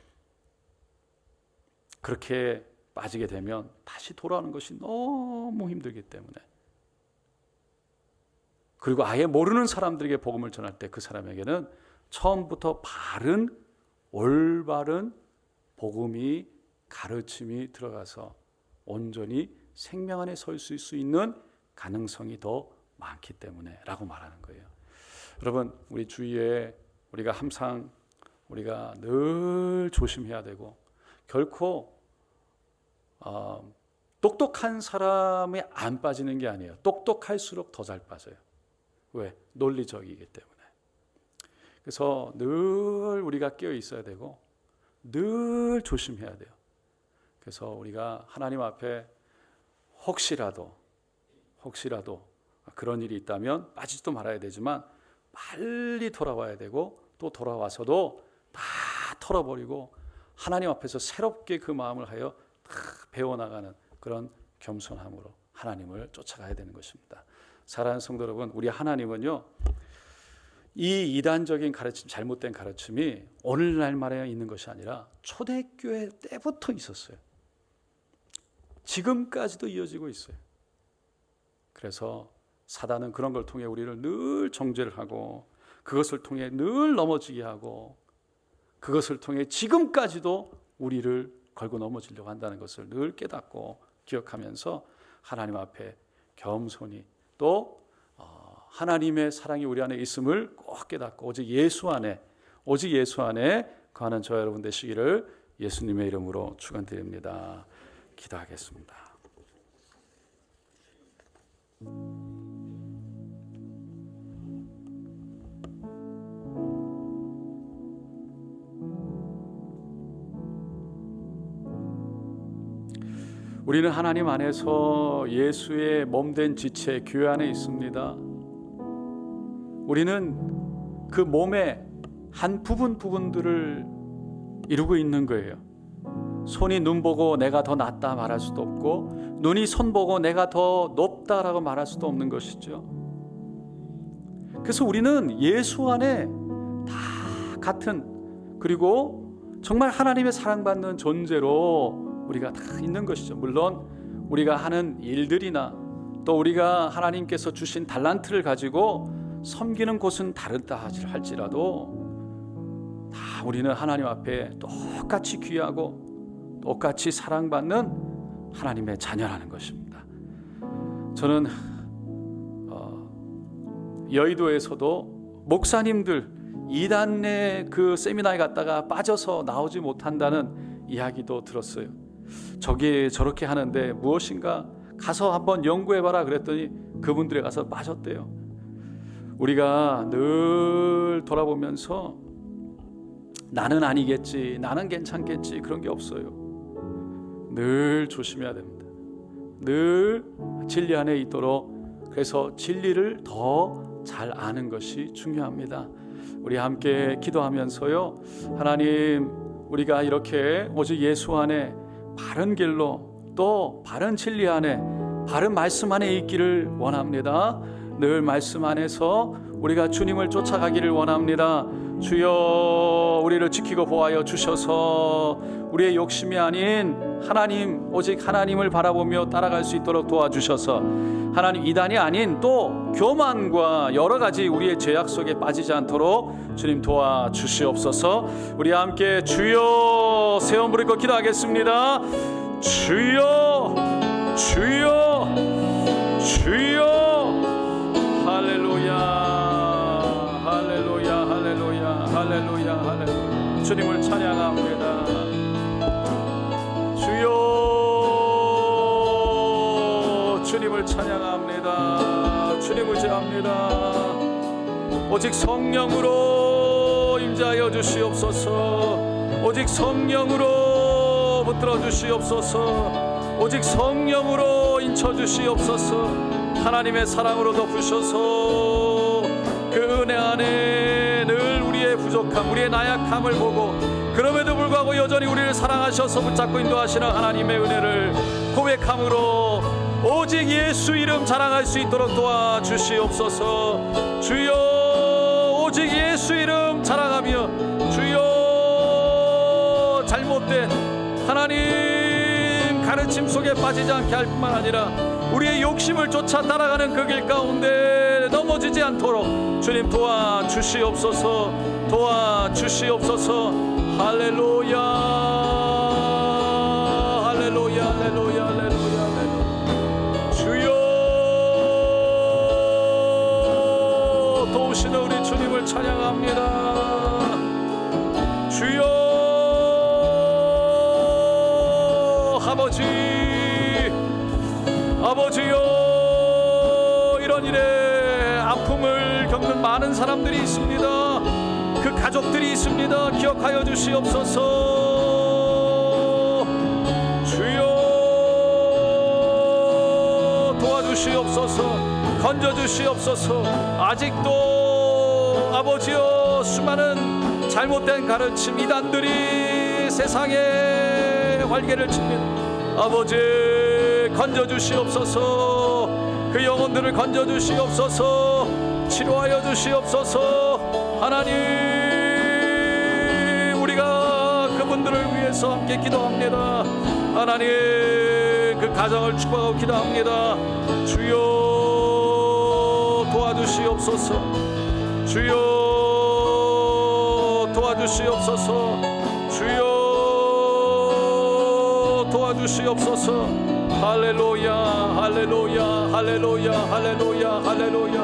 그렇게 빠지게 되면 다시 돌아오는 것이 너무 힘들기 때문에. 그리고 아예 모르는 사람들에게 복음을 전할 때 그 사람에게는 처음부터 바른 올바른 복음이 가르침이 들어가서 온전히 생명 안에 설 수 있는 가능성이 더 많기 때문에 라고 말하는 거예요. 여러분, 우리 주위에 우리가 항상 우리가 늘 조심해야 되고, 결코 똑똑한 사람이 안 빠지는 게 아니에요. 똑똑할수록 더 잘 빠져요. 왜? 논리적이기 때문에. 그래서 늘 우리가 깨어 있어야 되고 늘 조심해야 돼요. 그래서 우리가 하나님 앞에 혹시라도 그런 일이 있다면 빠지지도 말아야 되지만 빨리 돌아와야 되고, 또 돌아와서도 다 털어버리고 하나님 앞에서 새롭게 그 마음을 하여 다 배워나가는 그런 겸손함으로 하나님을 쫓아가야 되는 것입니다. 사랑하는 성도 여러분, 우리 하나님은요, 이 이단적인 가르침, 잘못된 가르침이 오늘날만에 있는 것이 아니라 초대교회 때부터 있었어요. 지금까지도 이어지고 있어요. 그래서 사단은 그런 걸 통해 우리를 늘 정죄를 하고, 그것을 통해 늘 넘어지게 하고, 그것을 통해 지금까지도 우리를 걸고 넘어지려고 한다는 것을 늘 깨닫고 기억하면서 하나님 앞에 겸손히, 또 하나님의 사랑이 우리 안에 있음을 꼭 깨닫고 오직 예수 안에 거하는 저와 여러분 되시기를 예수님의 이름으로 축원드립니다. 기도하겠습니다. 우리는 하나님 안에서 예수의 몸된 지체 교회 안에 있습니다. 우리는 그 몸의 한 부분들을 이루고 있는 거예요. 손이 눈 보고 내가 더 낫다 말할 수도 없고, 눈이 손 보고 내가 더 높다라고 말할 수도 없는 것이죠. 그래서 우리는 예수 안에 다 같은, 그리고 정말 하나님의 사랑받는 존재로 우리가 다 있는 것이죠. 물론 우리가 하는 일들이나 또 우리가 하나님께서 주신 달란트를 가지고 섬기는 곳은 다르다 할지라도 다 우리는 하나님 앞에 똑같이 귀하고 똑같이 사랑받는 하나님의 자녀라는 것입니다. 저는 여의도에서도 목사님들 이단의 그 세미나에 갔다가 빠져서 나오지 못한다는 이야기도 들었어요. 저게 저렇게 하는데 무엇인가 가서 한번 연구해봐라 그랬더니 그분들에 가서 빠졌대요. 우리가 늘 돌아보면서 나는 아니겠지, 나는 괜찮겠지, 그런 게 없어요. 늘 조심해야 됩니다. 늘 진리 안에 있도록, 그래서 진리를 더 잘 아는 것이 중요합니다. 우리 함께 기도하면서요, 하나님, 우리가 이렇게 오직 예수 안에 바른 길로, 또 바른 진리 안에, 바른 말씀 안에 있기를 원합니다. 늘 말씀 안에서 우리가 주님을 쫓아가기를 원합니다. 주여, 우리를 지키고 보호하여 주셔서 우리의 욕심이 아닌 하나님, 오직 하나님을 바라보며 따라갈 수 있도록 도와주셔서 하나님 이단이 아닌 또 교만과 여러 가지 우리의 죄악 속에 빠지지 않도록 주님 도와주시옵소서. 우리 함께 주여 세 번 부르고 기도하겠습니다. 주여 주여 주여. 할렐루야 할렐루야 할렐루야 할렐루야 할렐루야. 주님을 찬양합니다. 주여 주님을 찬양합니다. 주님을 제합니다. 오직 성령으로 임재하여 주시옵소서. 오직 성령으로 붙들어 주시옵소서. 오직 성령으로 인쳐 주시옵소서. 하나님의 사랑으로 덮으셔서 그 은혜 안에 늘 우리의 부족함, 우리의 나약함을 보고 그럼에도 불구하고 여전히 우리를 사랑하셔서 붙잡고 인도하시는 하나님의 은혜를 고백함으로 오직 예수 이름 자랑할 수 있도록 도와주시옵소서. 주여 오직 예수 이름 자랑하며 주여 잘못된 하나님 가르침 속에 빠지지 않게 할 뿐만 아니라 우리의 욕심을 쫓아 따라가는 그 길 가운데 넘어지지 않도록 주님 도와주시옵소서. 도와주시옵소서. 할렐루야 할렐루야 할렐루야 할렐루야 할렐루야. 주여 도우시는 우리 주님을 찬양합니다. 주여 아버지요, 이런 일에 아픔을 겪는 많은 사람들이 있습니다. 그 가족들이 있습니다. 기억하여 주시옵소서. 주여 도와주시옵소서. 건져주시옵소서. 아직도 아버지여 수많은 잘못된 가르침 이단들이 세상에 활개를 칩니다. 아버지 건져주시옵소서. 그 영혼들을 건져주시옵소서. 치료하여 주시옵소서. 하나님 우리가 그분들을 위해서 함께 기도합니다. 하나님 그 가정을 축복하고 기도합니다. 주여 도와주시옵소서. 주여 도와주시옵소서. 주여 도와주시옵소서. 할렐루야 할렐루야 할렐루야 할렐루야 할렐루야.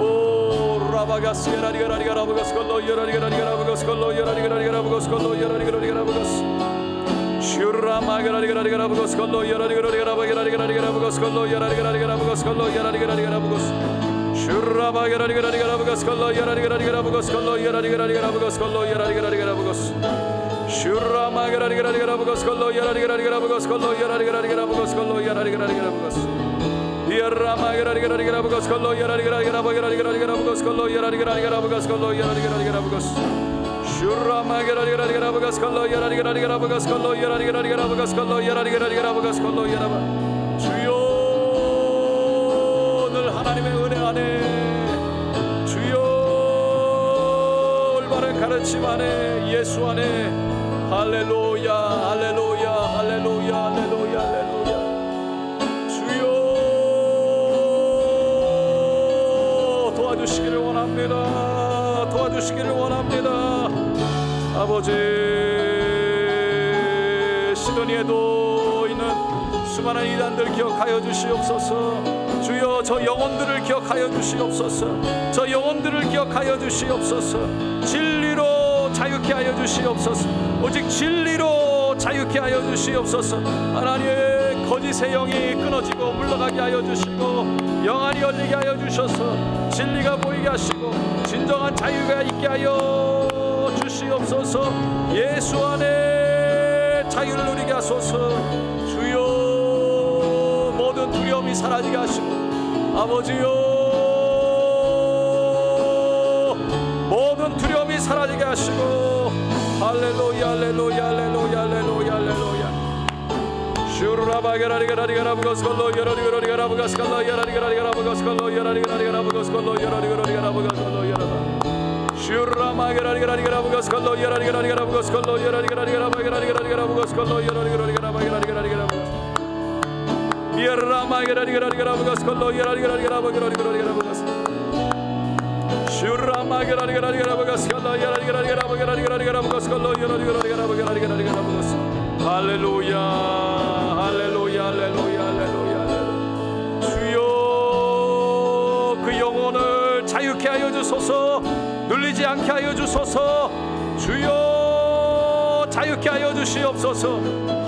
오 라바가스 라리가라리가 라바가스 걸로 여라리가라리가 라바가스 걸로 여라리가라리가 라바가스 걸로 여라리가라리가 라바가스 슈라마가라리가라리가 라바가스 걸로 여라리가라리가 라바가라리가 라바가스 걸로 여라리가라리가 라바가스 걸로 여라리가라리가 라바가스 슈라바가라리가라리가 라바가스 걸로 여라리가라리가 라바가스 걸로 여라리가라리가 라바가스 걸로 여라리가라리가 라바가스 슈라마가라리가라리가라바가스 걸로 여라리가라리가라바가스 걸로 여라리가라리가라바가스 걸로 여라리가라리가라바가스 이라마가라리가라리가라바가스 걸로 여라리가라리가라바가스 걸로 여라리가라리가라바가스 걸로 여라리가라리가라바가스 슈라마가라리가라리가라바가스 걸로 여라리가라리가라바가스 걸로 여라리가라리가라바가스 걸로 여라리가라리가라바가스 걸로 여라바. 주여 늘 하나님의 은혜 안에 주여 올바른 가르침 안에 예수 안에 할렐루야 할렐루야 할렐루야 할렐루야 할렐루야. 주여 도와주시기를 원합니다. 도와주시기를 원합니다. 아버지 시드니에도 있는 수많은 이단들 기억하여 주시옵소서. 주여 저 영혼들을 기억하여 주시옵소서. 저 영혼들을 기억하여 주시옵소서. 진리로 자유케 하여 주시옵소서. 오직 진리로 자유케 하여 주시옵소서. 하나님의 거짓의 영이 끊어지고 물러가게 하여 주시고 영안이 열리게 하여 주셔서 진리가 보이게 하시고 진정한 자유가 있게 하여 주시옵소서. 예수 안에 자유를 누리게 하소서. 주여 모든 두려움이 사라지게 하시고 아버지여 모든 두려움이 사라지게 하시고 할렐루야 할렐루야 할렐루야 할렐루야 할렐루야. 슈라바게라리가라리가라바가스 걸로 여라리가라리가라바가스 걸로 여라리가라리가라바가스 걸로 여라리가라리가라바가스 걸로 여라리가라리가라바가스 걸로 여라바 할렐루야, 할렐루야, 할렐루야, 할렐루야. 주여, 그 영혼을 자유케 하여 주소서. 눌리지 않게 하여 주소서. 주여, 자유케 하여 주시옵소서.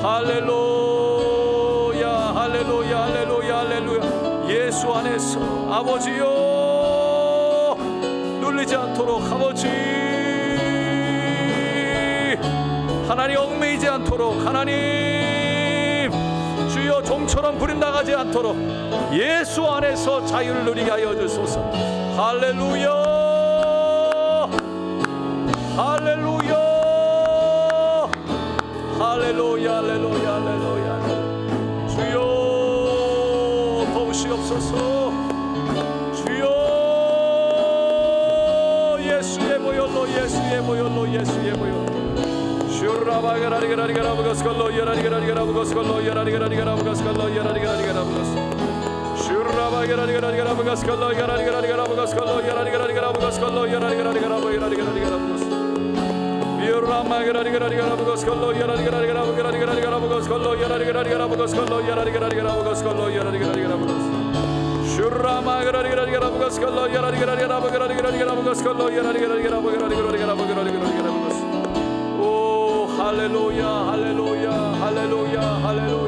할렐루야, 할렐루야, 할렐루야, 할렐루야. 예수 안에서 아버지여, 눌리지 않도록 아버지 하나님 얽매이지 않도록, 하나님 주여 종처럼 부림나가지 않도록 예수 안에서 자유를 누리게 하여 주소서. 할렐루야, 할렐루야, 할렐루야, 할렐루야, 할렐루야. 주여 도우시옵소서. 주여 예수의 보혈로, 예수의 보혈로, 예수의 보혈로. 할렐루야, 할렐루야, 할렐루야, 할렐루야.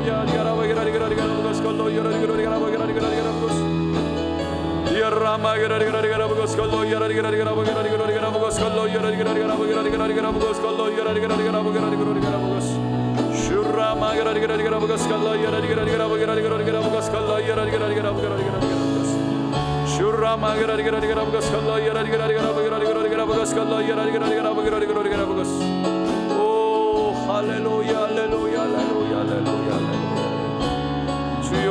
할렐루야, 할렐루야, 할렐루야, 할렐루야, 할렐루야. 주여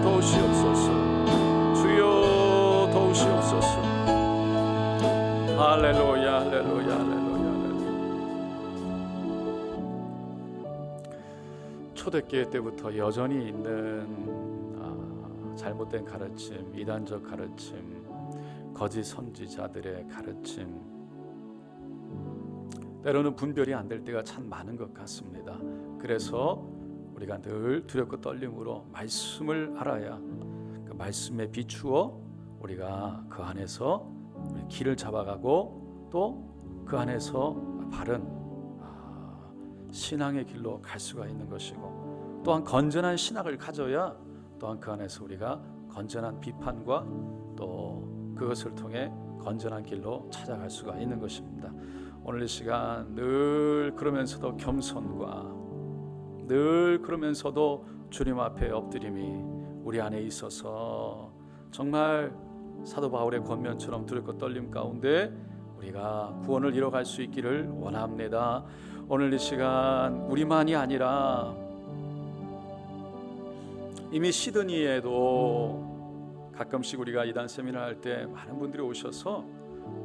도우시옵소서. 주여 도우시옵소서. 할렐루야, 할렐루야, 할렐루야, 할렐루야. 초대교회 때부터 여전히 있는 잘못된 가르침, 이단적 가르침, 거짓 선지자들의 가르침, 때로는 분별이 안 될 때가 참 많은 것 같습니다. 그래서 우리가 늘 두렵고 떨림으로 말씀을 알아야 그 말씀에 비추어 우리가 그 안에서 길을 잡아가고 또 그 안에서 바른 신앙의 길로 갈 수가 있는 것이고, 또한 건전한 신학을 가져야 또한 그 안에서 우리가 건전한 비판과 또 그것을 통해 건전한 길로 찾아갈 수가 있는 것입니다. 오늘 이 시간 늘 그러면서도 겸손과 늘 그러면서도 주님 앞에 엎드림이 우리 안에 있어서 정말 사도 바울의 권면처럼 두렵고 떨림 가운데 우리가 구원을 이뤄갈 수 있기를 원합니다. 오늘 이 시간 우리만이 아니라 이미 시드니에도 가끔씩 우리가 이단 세미나 할 때 많은 분들이 오셔서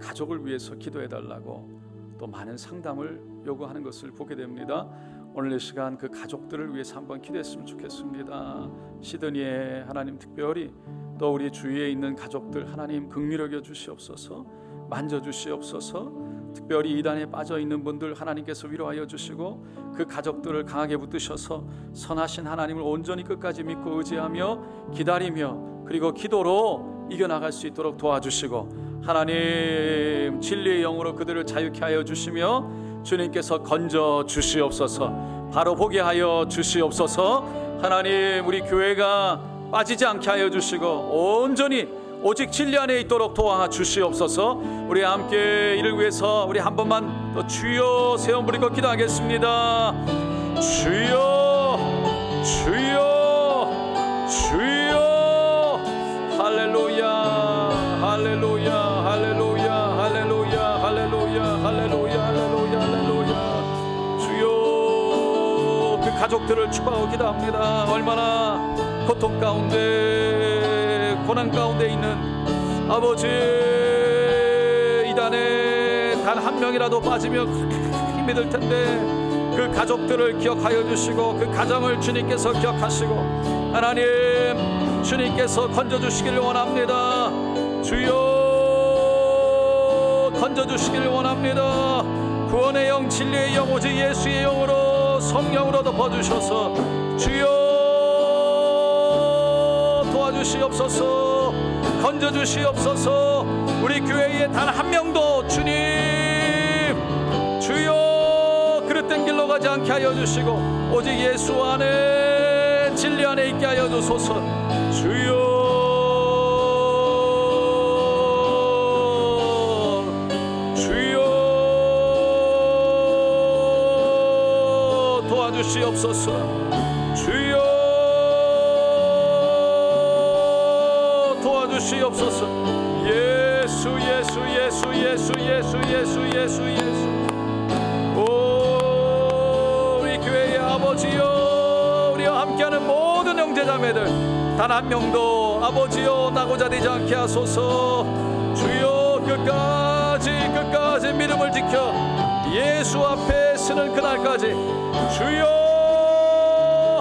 가족을 위해서 기도해달라고 또 많은 상담을 요구하는 것을 보게 됩니다. 오늘 이 시간 그 가족들을 위해서 한번 기도했으면 좋겠습니다. 시드니에 하나님 특별히 또 우리 주위에 있는 가족들 하나님 긍휼히 여겨 주시옵소서. 만져 주시옵소서. 특별히 이단에 빠져 있는 분들 하나님께서 위로하여 주시고 그 가족들을 강하게 붙드셔서 선하신 하나님을 온전히 끝까지 믿고 의지하며 기다리며 그리고 기도로 이겨나갈 수 있도록 도와주시고, 하나님 진리의 영으로 그들을 자유케 하여 주시며 주님께서 건져 주시옵소서. 바로 보게 하여 주시옵소서. 하나님 우리 교회가 빠지지 않게 하여 주시고 온전히 오직 진리 안에 있도록 도와주시옵소서. 우리 함께 이를 위해서 우리 한 번만 더 주여 세움 부리고 기도하겠습니다. 주여 주여 주여. 할렐루야 할렐루야 할렐루야 할렐루야 할렐루야 할렐루야 할렐루야 할렐루야. 주여 그 가족들을 축복하고 기도합니다. 얼마나 고통 가운데 고난 가운데 있는 아버지 이단에 단 한 명이라도 빠지면 힘이 들 텐데 그 가족들을 기억하여 주시고 그 가정을 주님께서 기억하시고 하나님 주님께서 건져주시기를 원합니다. 주여 건져주시기를 원합니다. 구원의 영 진리의 영 오직 예수의 영으로 성령으로 덮어주셔서 주여 도와주시옵소서. 건져주시옵소서. 우리 교회에 단 한 명도 주님 주여 그릇된 길로 가지 않게 하여 주시고 오직 예수 안에 진리 안에 있게 하여 주소서. 주여 도와주시옵소서. 주여 도와주시옵소서. 예수 예수 예수 예수 예수 예수 예수 예수. 오 우리 교회의 아버지여 우리와 함께하는 모든 형제자매들 단 한 명도 아버지여 나고자 되지 않게 하소서. 주여 끝까지 믿음을 지켜 예수 앞에 서는 그날까지 주여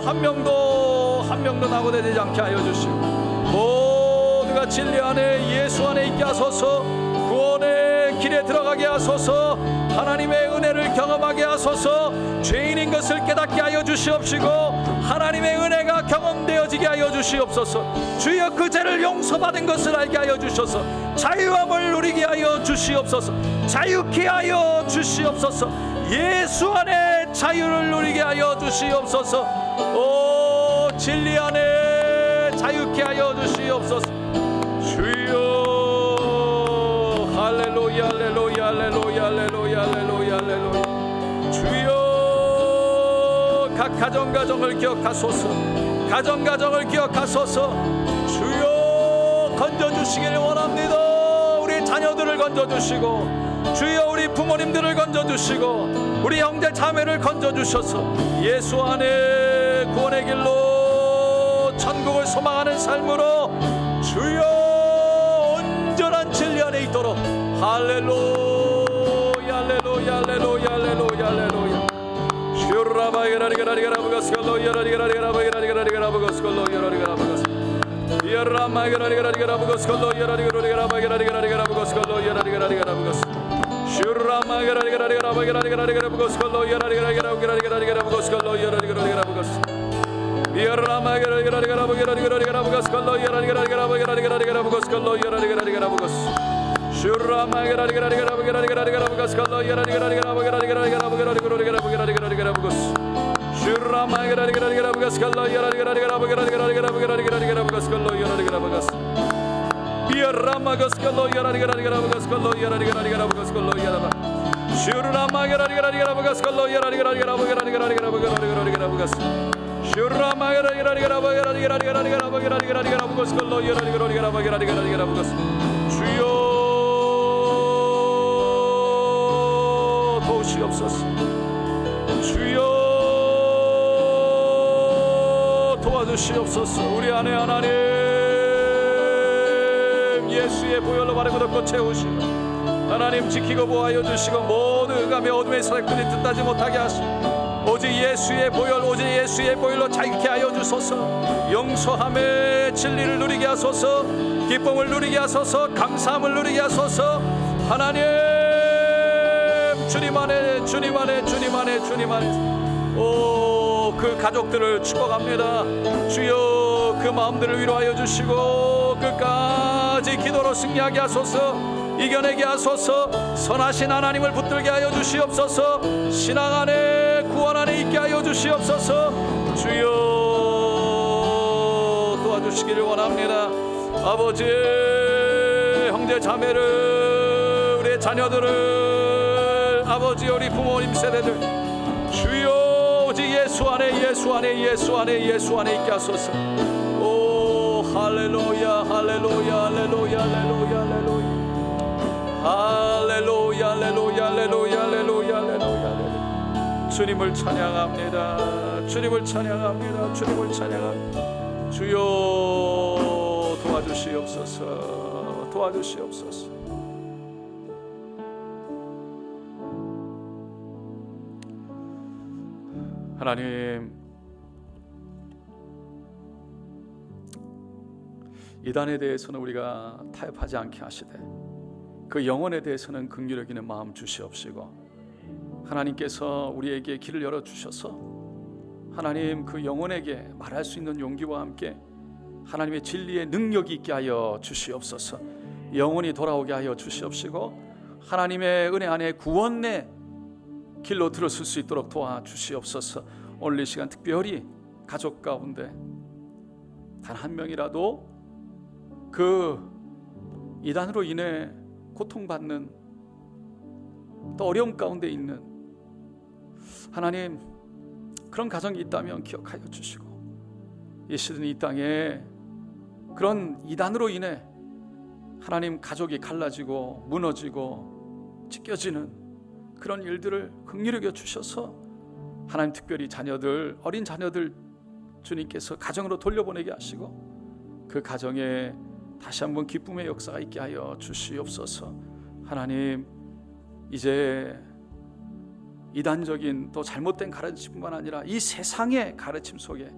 한 명도 낙오되지 않게 하여 주시고 모두가 진리 안에 예수 안에 있게 하소서. 구원의 길에 들어가게 하소서. 하나님의 은혜를 경험하게 하소서. 죄인인 것을 깨닫게 하여 주시옵시고 하나님의 은혜가 경험되어지게 하여 주시옵소서. 주여 그 죄를 용서받은 것을 알게 하여 주셔서 자유함을 누리게 하여 주시옵소서. 자유케 하여 주시옵소서. 예수 안에 자유를 누리게 하여 주시옵소서. 오 진리 안에 자유케 하여 주시옵소서. 주여 할렐루야 할렐루야 할렐루야 할렐루야 할렐루야 할렐루야. 주여 각 가정을 기억하소서. 가정을 기억하소서. 주여 건져주시기를 원합니다. 우리 자녀들을 건져주시고 주여 우리 부모님들을 건져주시고 우리 형제 자매를 건져주셔서 예수 안에 구원의 길로 천국을 소망하는 삶으로 주여 온전한 진리 안에 있도록 할렐루야 할렐루야 할렐루야 할렐루야 할렐루야. 주여 도우시옵소서. 주여 도와주시옵소서. 우리 안에 하나님 예수의 보혈로 바르고 덮고 채우시고 하나님 지키고 보호하여 주시고 모두 흑암의 어둠의 사역들이 뜻하지 못하게 하시고 오직 예수의 보혈로 자유케 하여 주소서. 용서함의 진리를 누리게 하소서. 기쁨을 누리게 하소서. 감사함을 누리게 하소서. 하나님 주님 안에 오, 그 가족들을 축복합니다. 주여 그 마음들을 위로하여 주시고 끝까지 기도로 승리하게 하소서. 이겨내게 하소서. 선하신 하나님을 붙들게 하여 주시옵소서. 신앙 안에 구원 안에 있게 하여 주시옵소서. 주여 도와주시기를 원합니다. 아버지 형제 자매를 우리의 자녀들을 아버지 우리 부모님 세대들 주여 오직 예수 안에 있게 하소서. 오 할렐루야 할렐루야 할렐루야 할렐루야 할렐루야 할렐루야 할렐루야 할렐루야 할렐루야. 주님을 찬양합니다. 주님을 찬양합니다. 주님을 찬양합니다. 주여 도와주시옵소서. 도와주시옵소서. 하나님, 이단에 대해서는 우리가 타협하지 않게 하시되 그 영혼에 대해서는 긍휼히 여기는 마음 주시옵시고, 하나님께서 우리에게 길을 열어주셔서 하나님 그 영혼에게 말할 수 있는 용기와 함께 하나님의 진리의 능력이 있게 하여 주시옵소서. 영혼이 돌아오게 하여 주시옵시고, 하나님의 은혜 안에 구원의 길로 들어설 수 있도록 도와주시옵소서. 오늘 이 시간 특별히 가족 가운데 단 한 명이라도 그 이단으로 인해 고통받는, 또 어려움 가운데 있는 하나님, 그런 가정이 있다면 기억하여 주시고, 이 시든 이 땅에 그런 이단으로 인해 하나님 가족이 갈라지고 무너지고 찢겨지는 그런 일들을 긍휼히 여겨 주셔서 하나님 특별히 자녀들, 어린 자녀들 주님께서 가정으로 돌려보내게 하시고 그 가정에 다시 한번 기쁨의 역사가 있게 하여 주시옵소서. 하나님, 이제 이단적인 또 잘못된 가르침뿐만 아니라 이 세상의 가르침 속에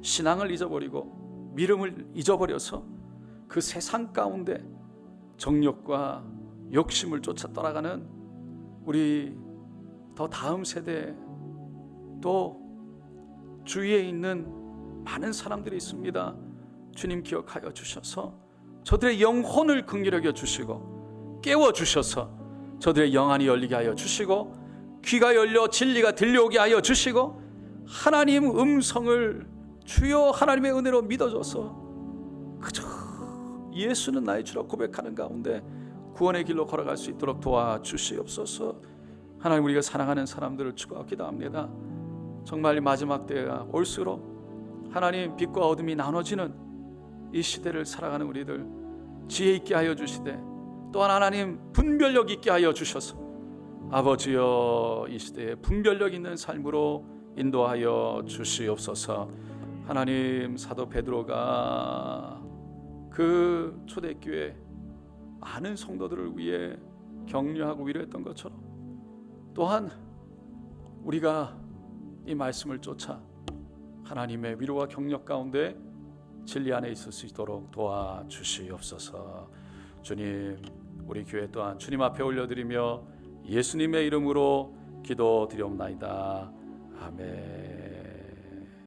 신앙을 잊어버리고 믿음을 잊어버려서 그 세상 가운데 정욕과 욕심을 쫓아 떠나가는 우리 더 다음 세대, 또 주위에 있는 많은 사람들이 있습니다. 주님 기억하여 주셔서 저들의 영혼을 긍휼히 여겨 주시고 깨워 주셔서 저들의 영안이 열리게 하여 주시고 귀가 열려 진리가 들려오게 하여 주시고 하나님 음성을 주여 하나님의 은혜로 믿어줘서 그저 예수는 나의 주라 고백하는 가운데 구원의 길로 걸어갈 수 있도록 도와주시옵소서. 하나님, 우리가 사랑하는 사람들을 축복하고 기도합니다. 정말 마지막 때가 올수록 하나님, 빛과 어둠이 나눠지는 이 시대를 살아가는 우리들 지혜 있게 하여 주시되, 또한 하나님 분별력 있게 하여 주셔서 아버지여 이 시대에 분별력 있는 삶으로 인도하여 주시옵소서. 하나님, 사도 베드로가 그 초대교회 많은 성도들을 위해 격려하고 위로했던 것처럼 또한 우리가 이 말씀을 쫓아 하나님의 위로와 격려 가운데 진리 안에 있을 수 있도록 도와주시옵소서. 주님, 우리 교회 또한 주님 앞에 올려드리며 예수님의 이름으로 기도드리옵나이다. 아멘.